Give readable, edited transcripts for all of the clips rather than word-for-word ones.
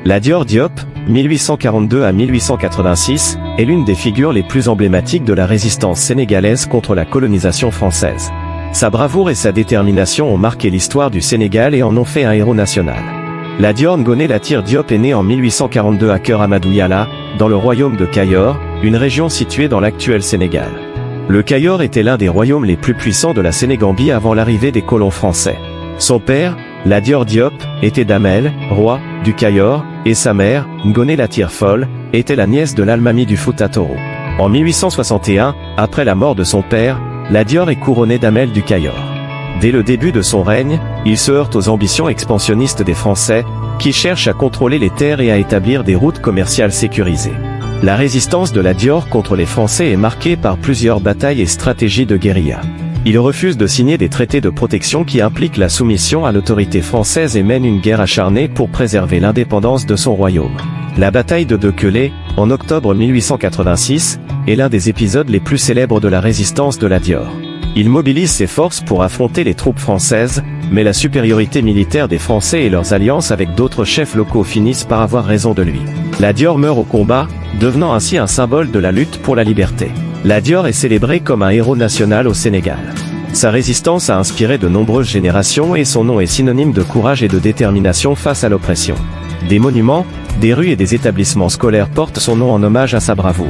La Dior Diop, 1842 à 1886, est l'une des figures les plus emblématiques de la résistance sénégalaise contre la colonisation française. Sa bravoure et sa détermination ont marqué l'histoire du Sénégal et en ont fait un héros national. La Dior Ngoné Latyr Diop est née en 1842 à Kër Amadou Yàlla, dans le royaume de Kayor, une région située dans l'actuel Sénégal. Le Kayor était l'un des royaumes les plus puissants de la Sénégambie avant l'arrivée des colons français. Son père, la Dior Diop, était Damel, roi du Kayor, et sa mère, Ngoné Latyr Fall, était la nièce de l'Almami du Fouta Toro. En 1861, après la mort de son père, la Dior est couronnée Damel du Kayor. Dès le début de son règne, il se heurte aux ambitions expansionnistes des Français, qui cherchent à contrôler les terres et à établir des routes commerciales sécurisées. La résistance de la Dior contre les Français est marquée par plusieurs batailles et stratégies de guérilla. Il refuse de signer des traités de protection qui impliquent la soumission à l'autorité française et mène une guerre acharnée pour préserver l'indépendance de son royaume. La bataille de Dekelé, en octobre 1886, est l'un des épisodes les plus célèbres de la résistance de la Dior. Il mobilise ses forces pour affronter les troupes françaises, mais la supériorité militaire des Français et leurs alliances avec d'autres chefs locaux finissent par avoir raison de lui. La Dior meurt au combat, devenant ainsi un symbole de la lutte pour la liberté. La Dior est célébrée comme un héros national au Sénégal. Sa résistance a inspiré de nombreuses générations et son nom est synonyme de courage et de détermination face à l'oppression. Des monuments, des rues et des établissements scolaires portent son nom en hommage à sa bravoure.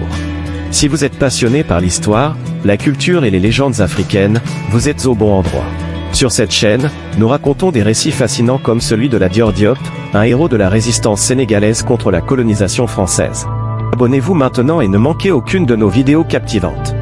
Si vous êtes passionné par l'histoire, la culture et les légendes africaines, vous êtes au bon endroit. Sur cette chaîne, nous racontons des récits fascinants comme celui de la Dior Diop, un héros de la résistance sénégalaise contre la colonisation française. Abonnez-vous maintenant et ne manquez aucune de nos vidéos captivantes.